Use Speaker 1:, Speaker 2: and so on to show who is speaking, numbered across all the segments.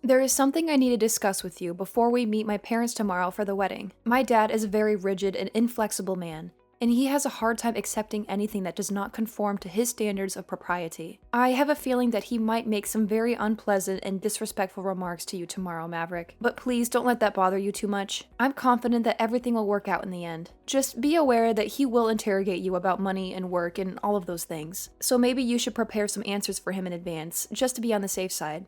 Speaker 1: There is something I need to discuss with you before we meet my parents tomorrow for the wedding. My dad is a very rigid and inflexible man, and he has a hard time accepting anything that does not conform to his standards of propriety. I have a feeling that he might make some very unpleasant and disrespectful remarks to you tomorrow, Maverick. But please don't let that bother you too much. I'm confident that everything will work out in the end. Just be aware that he will interrogate you about money and work and all of those things. So maybe you should prepare some answers for him in advance, just to be on the safe side.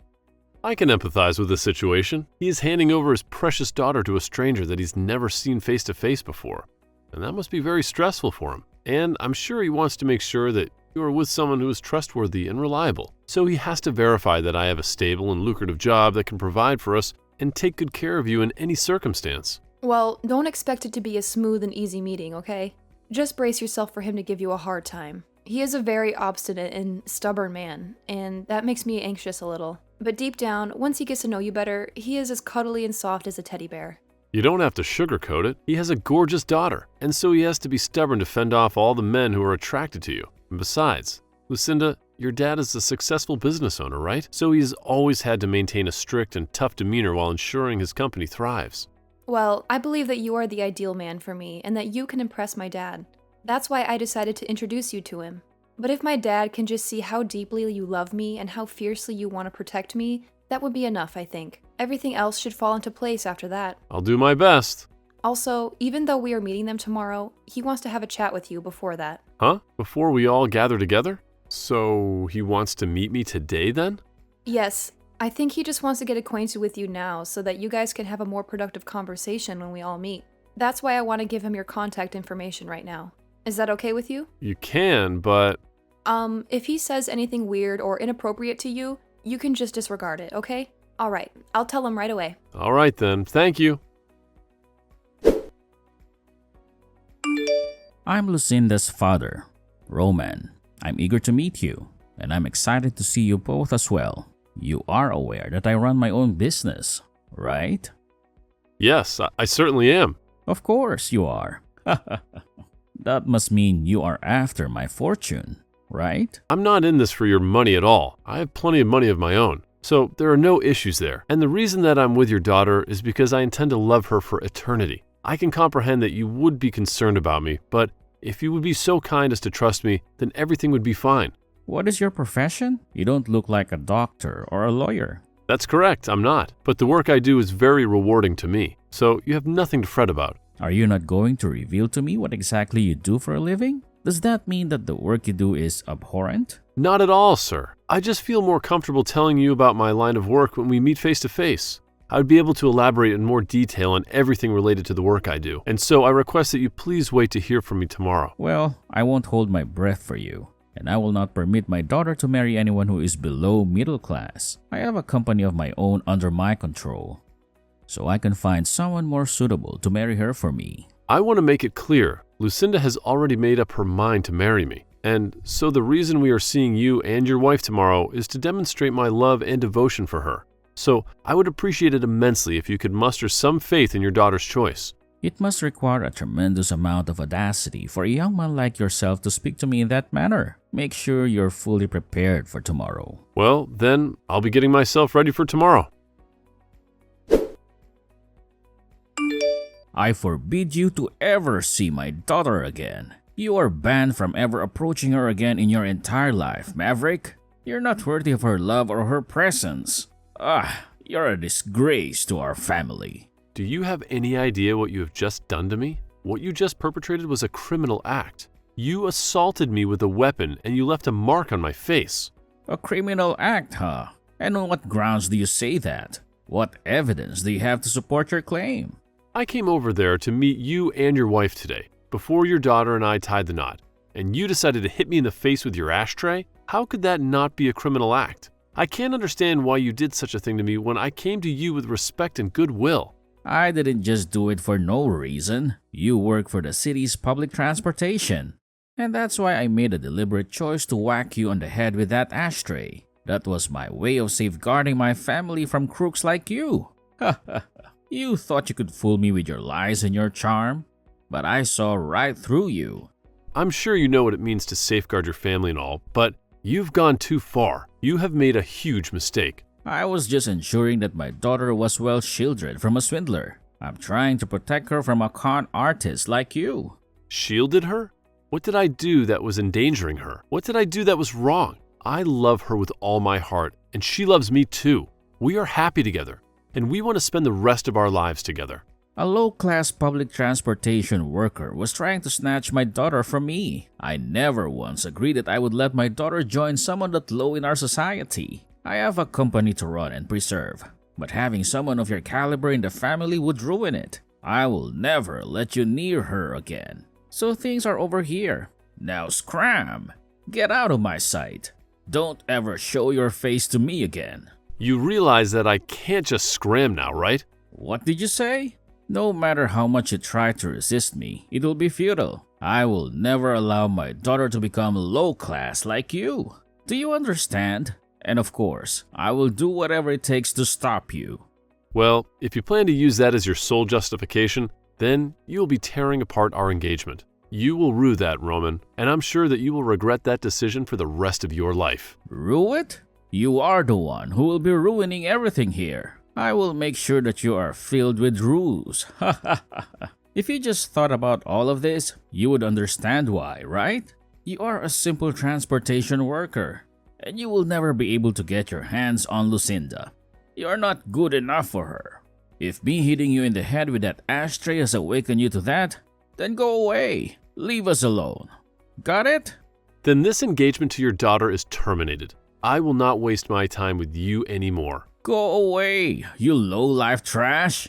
Speaker 2: I can empathize with this situation. He is handing over his precious daughter to a stranger that he's never seen face to face before. And that must be very stressful for him. And I'm sure he wants to make sure that you are with someone who is trustworthy and reliable. So he has to verify that I have a stable and lucrative job that can provide for us and take good care of you in any circumstance.
Speaker 1: Well, don't expect it to be a smooth and easy meeting, okay? Just brace yourself for him to give you a hard time. He is a very obstinate and stubborn man, and that makes me anxious a little. But deep down, once he gets to know you better, he is as cuddly and soft as a teddy bear.
Speaker 2: You don't have to sugarcoat it. He has a gorgeous daughter, and so he has to be stubborn to fend off all the men who are attracted to you. And besides, Lucinda, your dad is a successful business owner, right? So he's always had to maintain a strict and tough demeanor while ensuring his company thrives.
Speaker 1: Well, I believe that you are the ideal man for me, and that you can impress my dad. That's why I decided to introduce you to him. But if my dad can just see how deeply you love me and how fiercely you want to protect me, that would be enough, I think. Everything else should fall into place after that.
Speaker 2: I'll do my best.
Speaker 1: Also, even though we are meeting them tomorrow, he wants to have a chat with you before that.
Speaker 2: Huh? Before we all gather together? So he wants to meet me today then?
Speaker 1: Yes, I think he just wants to get acquainted with you now so that you guys can have a more productive conversation when we all meet. That's why I want to give him your contact information right now. Is that okay with you?
Speaker 2: You can, but...
Speaker 1: If he says anything weird or inappropriate to you, you can just disregard it, okay? Alright, I'll tell him right away.
Speaker 2: All right then, thank you.
Speaker 3: I'm Lucinda's father, Roman. I'm eager to meet you, and I'm excited to see you both as well. You are aware that I run my own business, right?
Speaker 2: Yes, I certainly am.
Speaker 3: Of course you are. That must mean you are after my fortune, right?
Speaker 2: I'm not in this for your money at all. I have plenty of money of my own. So there are no issues there. And the reason that I'm with your daughter is because I intend to love her for eternity. I can comprehend that you would be concerned about me, but if you would be so kind as to trust me, then everything would be fine.
Speaker 3: What is your profession? You don't look like a doctor or a lawyer.
Speaker 2: That's correct, I'm not. But the work I do is very rewarding to me, so you have nothing to fret about.
Speaker 3: Are you not going to reveal to me what exactly you do for a living? Does that mean that the work you do is abhorrent?
Speaker 2: Not at all, sir. I just feel more comfortable telling you about my line of work when we meet face to face. I would be able to elaborate in more detail on everything related to the work I do, and so I request that you please wait to hear from me tomorrow.
Speaker 3: Well, I won't hold my breath for you, and I will not permit my daughter to marry anyone who is below middle class. I have a company of my own under my control, so I can find someone more suitable to marry her for me.
Speaker 2: I want to make it clear, Lucinda has already made up her mind to marry me, and so the reason we are seeing you and your wife tomorrow is to demonstrate my love and devotion for her. So I would appreciate it immensely if you could muster some faith in your daughter's choice.
Speaker 3: It must require a tremendous amount of audacity for a young man like yourself to speak to me in that manner. Make sure you're fully prepared for tomorrow.
Speaker 2: Well, then I'll be getting myself ready for tomorrow.
Speaker 3: I forbid you to ever see my daughter again. You are banned from ever approaching her again in your entire life, Maverick. You're not worthy of her love or her presence. You're a disgrace to our family.
Speaker 2: Do you have any idea what you have just done to me? What you just perpetrated was a criminal act. You assaulted me with a weapon and you left a mark on my face.
Speaker 3: A criminal act, huh? And on what grounds do you say that? What evidence do you have to support your claim?
Speaker 2: I came over there to meet you and your wife today, before your daughter and I tied the knot, and you decided to hit me in the face with your ashtray? How could that not be a criminal act? I can't understand why you did such a thing to me when I came to you with respect and goodwill.
Speaker 3: I didn't just do it for no reason. You work for the city's public transportation. And that's why I made a deliberate choice to whack you on the head with that ashtray. That was my way of safeguarding my family from crooks like you. You thought you could fool me with your lies and your charm, but I saw right through you.
Speaker 2: I'm sure you know what it means to safeguard your family and all, but you've gone too far. You have made a huge mistake.
Speaker 3: I was just ensuring that my daughter was well shielded from a swindler. I'm trying to protect her from a con artist like you.
Speaker 2: Shielded her? What did I do that was endangering her? What did I do that was wrong? I love her with all my heart, and she loves me too. We are happy together, and we want to spend the rest of our lives together.
Speaker 3: A low-class public transportation worker was trying to snatch my daughter from me. I never once agreed that I would let my daughter join someone that low in our society. I have a company to run and preserve, but having someone of your caliber in the family would ruin it. I will never let you near her again. So things are over here. Now scram! Get out of my sight. Don't ever show your face to me again.
Speaker 2: You realize that I can't just scram now, right?
Speaker 3: What did you say? No matter how much you try to resist me, it will be futile. I will never allow my daughter to become low class like you. Do you understand? And of course, I will do whatever it takes to stop you.
Speaker 2: Well, if you plan to use that as your sole justification, then you will be tearing apart our engagement. You will rue that, Roman, and I'm sure that you will regret that decision for the rest of your life.
Speaker 3: Rue it? You are the one who will be ruining everything here. I will make sure that you are filled with ruse. If you just thought about all of this, you would understand why, right? You are a simple transportation worker, and you will never be able to get your hands on Lucinda. You are not good enough for her. If me hitting you in the head with that ashtray has awakened you to that, then go away. Leave us alone. Got it?
Speaker 2: Then this engagement to your daughter is terminated. I will not waste my time with you anymore.
Speaker 3: Go away, you low-life trash.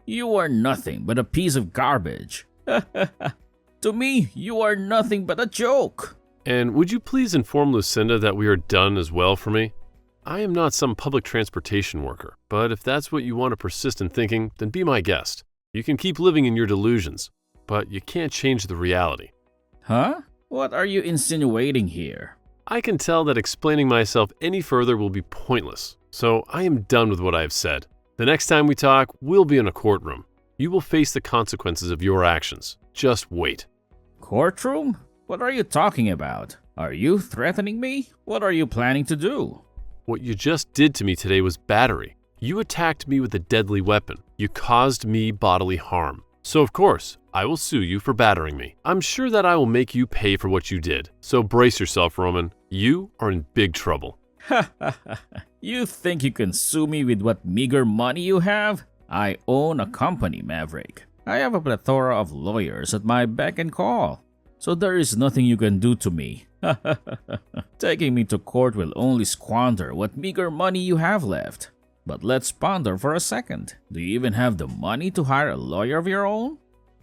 Speaker 3: You are nothing but a piece of garbage. To me, you are nothing but a joke.
Speaker 2: And would you please inform Lucinda that we are done as well for me? I am not some public transportation worker, but if that's what you want to persist in thinking, then be my guest. You can keep living in your delusions, but you can't change the reality.
Speaker 3: Huh? What are you insinuating here?
Speaker 2: I can tell that explaining myself any further will be pointless, so I am done with what I have said. The next time we talk, we'll be in a courtroom. You will face the consequences of your actions. Just wait.
Speaker 3: Courtroom? What are you talking about? Are you threatening me? What are you planning to do?
Speaker 2: What you just did to me today was battery. You attacked me with a deadly weapon. You caused me bodily harm. So of course, I will sue you for battering me. I'm sure that I will make you pay for what you did. So brace yourself, Roman. You are in big trouble.
Speaker 3: You think you can sue me with what meager money you have? I own a company, Maverick. I have a plethora of lawyers at my beck and call. So there is nothing you can do to me. Taking me to court will only squander what meager money you have left. But let's ponder for a second. Do you even have the money to hire a lawyer of your own?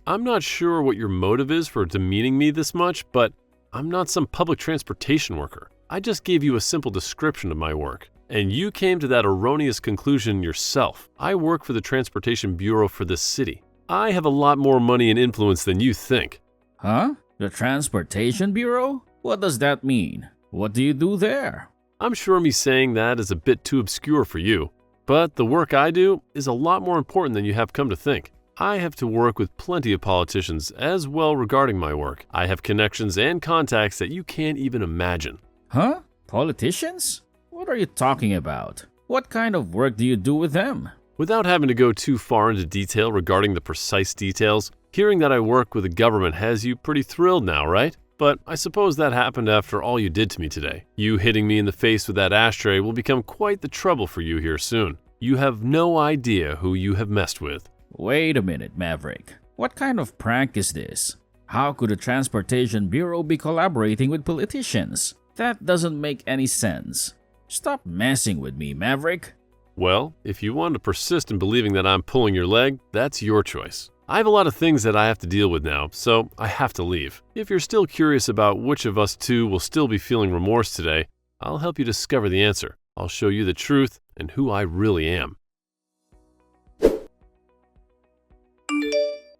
Speaker 2: I'm not sure what your motive is for demeaning me this much, but I'm not some public transportation worker. I just gave you a simple description of my work, and you came to that erroneous conclusion yourself. I work for the Transportation Bureau for this city. I have a lot more money and influence than you think.
Speaker 3: Huh? The Transportation Bureau? What does that mean? What do you do there?
Speaker 2: I'm sure me saying that is a bit too obscure for you, but the work I do is a lot more important than you have come to think. I have to work with plenty of politicians as well regarding my work. I have connections and contacts that you can't even imagine.
Speaker 3: Huh? Politicians? What are you talking about? What kind of work do you do with them?
Speaker 2: Without having to go too far into detail regarding the precise details, hearing that I work with the government has you pretty thrilled now, right? But I suppose that happened after all you did to me today. You hitting me in the face with that ashtray will become quite the trouble for you here soon. You have no idea who you have messed with.
Speaker 3: Wait a minute, Maverick. What kind of prank is this? How could the Transportation Bureau be collaborating with politicians? That doesn't make any sense. Stop messing with me, Maverick.
Speaker 2: Well, if you want to persist in believing that I'm pulling your leg, that's your choice. I have a lot of things that I have to deal with now, so I have to leave. If you're still curious about which of us two will still be feeling remorse today, I'll help you discover the answer. I'll show you the truth and who I really am.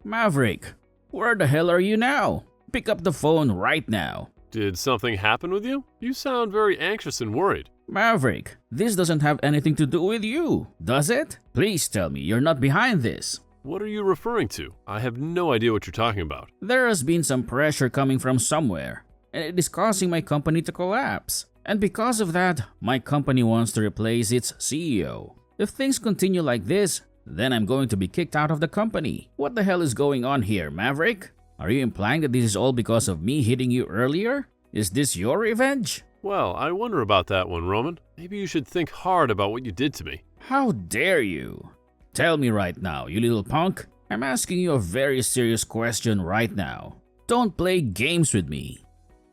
Speaker 3: Maverick, where the hell are you now? Pick up the phone right now.
Speaker 2: Did something happen with you? You sound very anxious and worried.
Speaker 3: Maverick, this doesn't have anything to do with you, does it? Please tell me you're not behind this.
Speaker 2: What are you referring to? I have no idea what you're talking about.
Speaker 3: There has been some pressure coming from somewhere, and it is causing my company to collapse. And because of that, my company wants to replace its CEO. If things continue like this, then I'm going to be kicked out of the company. What the hell is going on here, Maverick? Are you implying that this is all because of me hitting you earlier? Is this your revenge?
Speaker 2: Well, I wonder about that one, Roman. Maybe you should think hard about what you did to me.
Speaker 3: How dare you? Tell me right now, you little punk. I'm asking you a very serious question right now. Don't play games with me.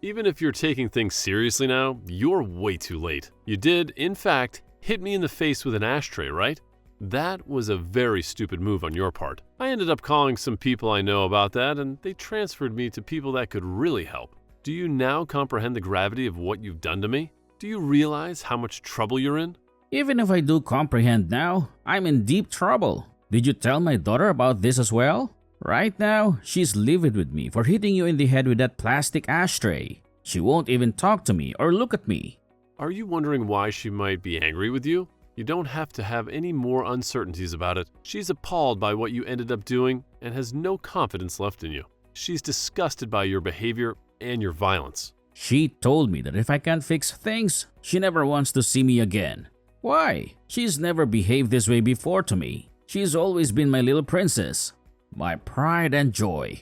Speaker 2: Even if you're taking things seriously now, you're way too late. You did, in fact, hit me in the face with an ashtray, right? That was a very stupid move on your part. I ended up calling some people I know about that, and they transferred me to people that could really help. Do you now comprehend the gravity of what you've done to me? Do you realize how much trouble you're in?
Speaker 3: Even if I do comprehend now, I'm in deep trouble. Did you tell my daughter about this as well? Right now, she's livid with me for hitting you in the head with that plastic ashtray. She won't even talk to me or look at me.
Speaker 2: Are you wondering why she might be angry with you? You don't have to have any more uncertainties about it. She's appalled by what you ended up doing and has no confidence left in you. She's disgusted by your behavior and your violence.
Speaker 3: She told me that if I can't fix things, she never wants to see me again. Why? She's never behaved this way before to me. She's always been my little princess, my pride and joy.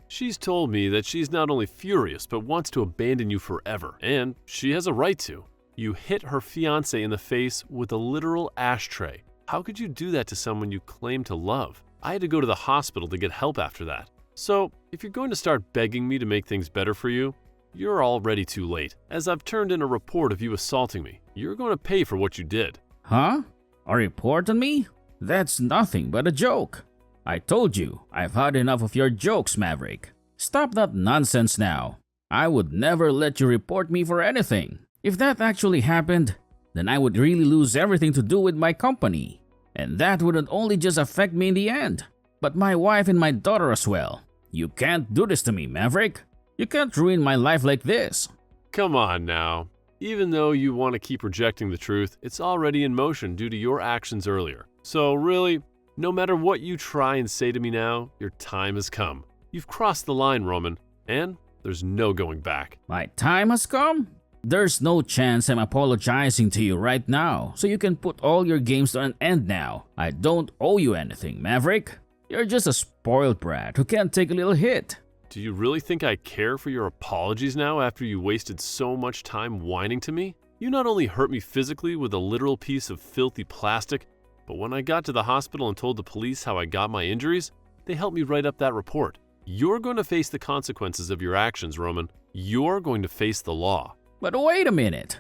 Speaker 2: She's told me that she's not only furious but wants to abandon you forever, and she has a right to. You hit her fiancé in the face with a literal ashtray. How could you do that to someone you claim to love? I had to go to the hospital to get help after that. So, if you're going to start begging me to make things better for you, you're already too late, as I've turned in a report of you assaulting me. You're going to pay for what you did.
Speaker 3: Huh? A report on me? That's nothing but a joke. I told you, I've had enough of your jokes, Maverick. Stop that nonsense now. I would never let you report me for anything. If that actually happened, then I would really lose everything to do with my company. And that wouldn't only just affect me in the end, but my wife and my daughter as well. You can't do this to me, Maverick. You can't ruin my life like this.
Speaker 2: Come on now. Even though you want to keep rejecting the truth, it's already in motion due to your actions earlier. So really, no matter what you try and say to me now, your time has come. You've crossed the line, Roman, and there's no going back.
Speaker 3: My time has come? There's no chance I'm apologizing to you right now, so you can put all your games to an end now. I don't owe you anything, Maverick. You're just a spoiled brat who can't take a little hit.
Speaker 2: Do you really think I care for your apologies now after you wasted so much time whining to me? You not only hurt me physically with a literal piece of filthy plastic, but when I got to the hospital and told the police how I got my injuries, they helped me write up that report. You're going to face the consequences of your actions, Roman. You're going to face the law.
Speaker 3: But wait a minute.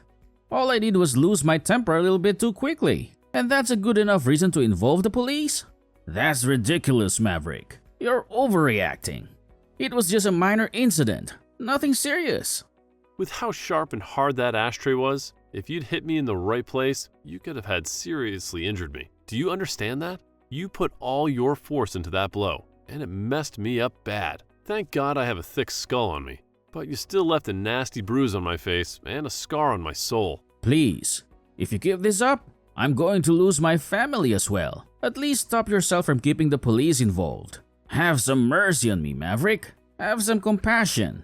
Speaker 3: All I did was lose my temper a little bit too quickly. And that's a good enough reason to involve the police? That's ridiculous, Maverick. You're overreacting. It was just a minor incident. Nothing serious.
Speaker 2: With how sharp and hard that ashtray was, if you'd hit me in the right place, you could have had seriously injured me. Do you understand that? You put all your force into that blow, and it messed me up bad. Thank God I have a thick skull on me. But you still left a nasty bruise on my face and a scar on my soul.
Speaker 3: Please, if you give this up, I'm going to lose my family as well. At least stop yourself from keeping the police involved. Have some mercy on me, Maverick. Have some compassion.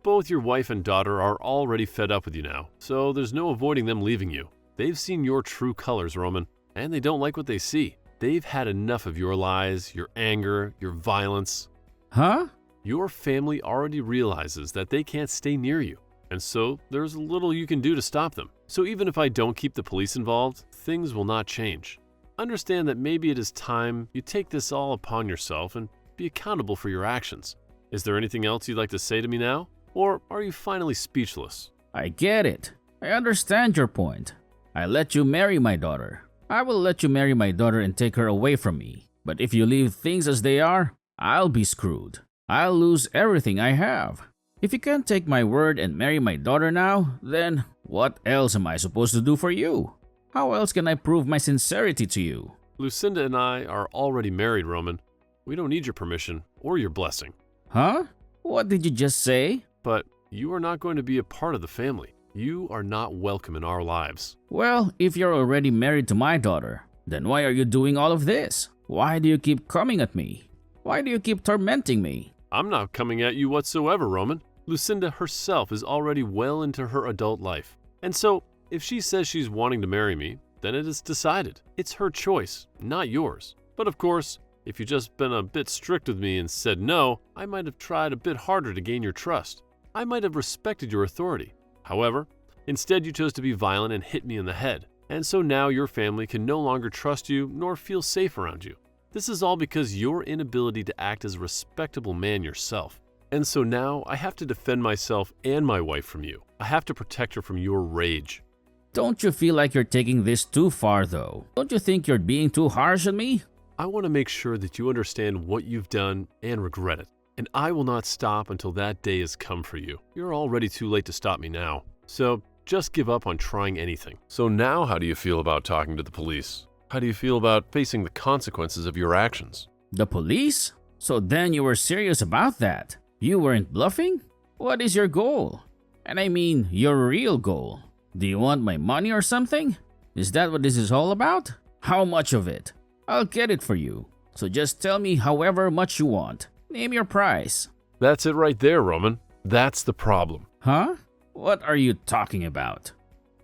Speaker 2: Both your wife and daughter are already fed up with you now, so there's no avoiding them leaving you. They've seen your true colors, Roman, and they don't like what they see. They've had enough of your lies, your anger, your violence.
Speaker 3: Huh?
Speaker 2: Your family already realizes that they can't stay near you, and so there's little you can do to stop them. So even if I don't keep the police involved, things will not change. Understand that maybe it is time you take this all upon yourself and be accountable for your actions. Is there anything else you'd like to say to me now? Or are you finally speechless?
Speaker 3: I get it. I understand your point. I let you marry my daughter. I will let you marry my daughter and take her away from me. But if you leave things as they are, I'll be screwed. I'll lose everything I have. If you can't take my word and marry my daughter now, then what else am I supposed to do for you? How else can I prove my sincerity to you?
Speaker 2: Lucinda and I are already married, Roman. We don't need your permission or your blessing.
Speaker 3: Huh? What did you just say?
Speaker 2: But you are not going to be a part of the family. You are not welcome in our lives.
Speaker 3: Well, if you're already married to my daughter, then why are you doing all of this? Why do you keep coming at me? Why do you keep tormenting me?
Speaker 2: I'm not coming at you whatsoever, Roman. Lucinda herself is already well into her adult life. And so, if she says she's wanting to marry me, then it is decided. It's her choice, not yours. But of course, if you'd just been a bit strict with me and said no, I might have tried a bit harder to gain your trust. I might have respected your authority. However, instead you chose to be violent and hit me in the head. And so now your family can no longer trust you nor feel safe around you. This is all because your inability to act as a respectable man yourself. And so now I have to defend myself and my wife from you. I have to protect her from your rage.
Speaker 3: Don't you feel like you're taking this too far though? Don't you think you're being too harsh on me?
Speaker 2: I want to make sure that you understand what you've done and regret it. And I will not stop until that day has come for you. You're already too late to stop me now. So just give up on trying anything. So now how do you feel about talking to the police? How do you feel about facing the consequences of your actions?
Speaker 3: The police? So then you were serious about that? You weren't bluffing? What is your goal? And I mean, your real goal. Do you want my money or something? Is that what this is all about? How much of it? I'll get it for you. So just tell me however much you want. Name your price.
Speaker 2: That's it right there, Roman. That's the problem.
Speaker 3: Huh? What are you talking about?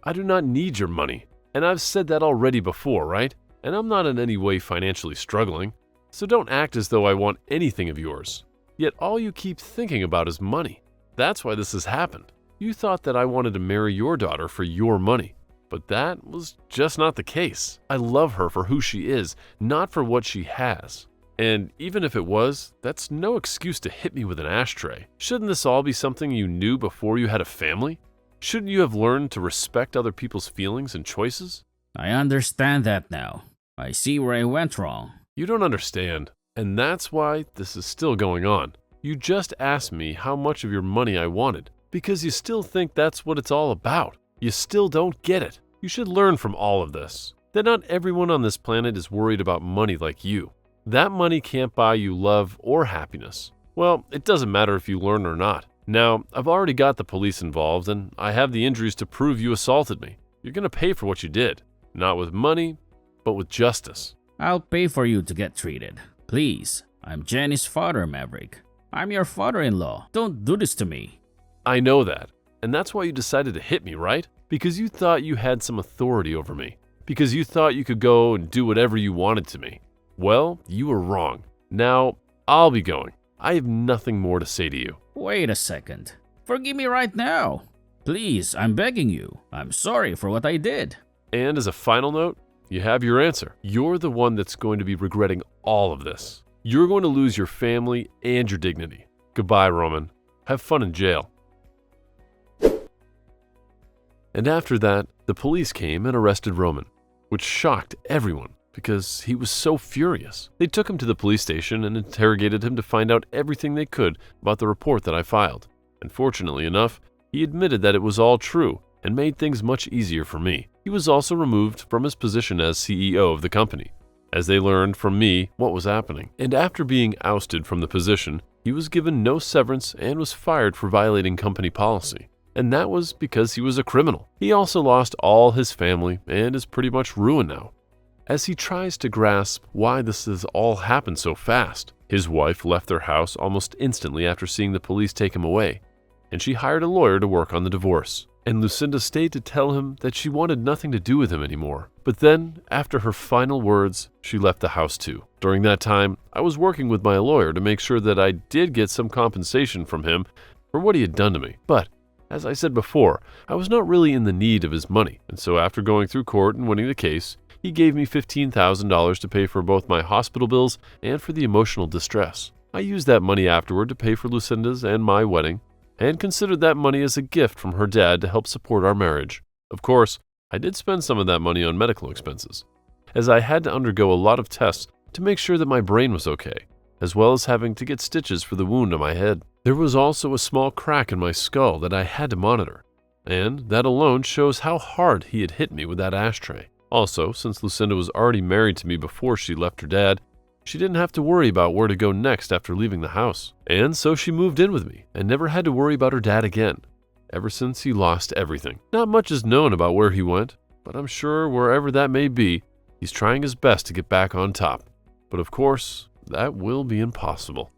Speaker 2: I do not need your money. And I've said that already before, right? And I'm not in any way financially struggling. So don't act as though I want anything of yours. Yet all you keep thinking about is money. That's why this has happened. You thought that I wanted to marry your daughter for your money. But that was just not the case. I love her for who she is, not for what she has. And even if it was, that's no excuse to hit me with an ashtray. Shouldn't this all be something you knew before you had a family? Shouldn't you have learned to respect other people's feelings and choices?
Speaker 3: I understand that now. I see where I went wrong.
Speaker 2: You don't understand, and that's why this is still going on. You just asked me how much of your money I wanted, because you still think that's what it's all about. You still don't get it. You should learn from all of this, that not everyone on this planet is worried about money like you. That money can't buy you love or happiness. Well, it doesn't matter if you learn or not. Now, I've already got the police involved, and I have the injuries to prove you assaulted me. You're going to pay for what you did. Not with money, but with justice.
Speaker 3: I'll pay for you to get treated. Please, I'm Jenny's father, Maverick. I'm your father-in-law. Don't do this to me.
Speaker 2: I know that, and that's why you decided to hit me, right? Because you thought you had some authority over me. Because you thought you could go and do whatever you wanted to me. Well, you were wrong. Now, I'll be going. I have nothing more to say to you.
Speaker 3: Wait a second. Forgive me right now. Please, I'm begging you. I'm sorry for what I did.
Speaker 2: And as a final note, you have your answer. You're the one that's going to be regretting all of this. You're going to lose your family and your dignity. Goodbye, Roman. Have fun in jail. And after that, the police came and arrested Roman, which shocked everyone because he was so furious. They took him to the police station and interrogated him to find out everything they could about the report that I filed. And fortunately enough, he admitted that it was all true and made things much easier for me. He was also removed from his position as CEO of the company, as they learned from me what was happening. And after being ousted from the position, he was given no severance and was fired for violating company policy. And that was because he was a criminal. He also lost all his family and is pretty much ruined now. As he tries to grasp why this has all happened so fast, his wife left their house almost instantly after seeing the police take him away, and she hired a lawyer to work on the divorce. And Lucinda stayed to tell him that she wanted nothing to do with him anymore. But then, after her final words, she left the house too. During that time, I was working with my lawyer to make sure that I did get some compensation from him for what he had done to me. But as I said before, I was not really in the need of his money, and so after going through court and winning the case, he gave me $15,000 to pay for both my hospital bills and for the emotional distress. I used that money afterward to pay for Lucinda's and my wedding, and considered that money as a gift from her dad to help support our marriage. Of course, I did spend some of that money on medical expenses, as I had to undergo a lot of tests to make sure that my brain was okay, as well as having to get stitches for the wound on my head. There was also a small crack in my skull that I had to monitor, and that alone shows how hard he had hit me with that ashtray. Also, since Lucinda was already married to me before she left her dad, she didn't have to worry about where to go next after leaving the house. And so she moved in with me and never had to worry about her dad again, ever since he lost everything. Not much is known about where he went, but I'm sure wherever that may be, he's trying his best to get back on top. But of course, that will be impossible.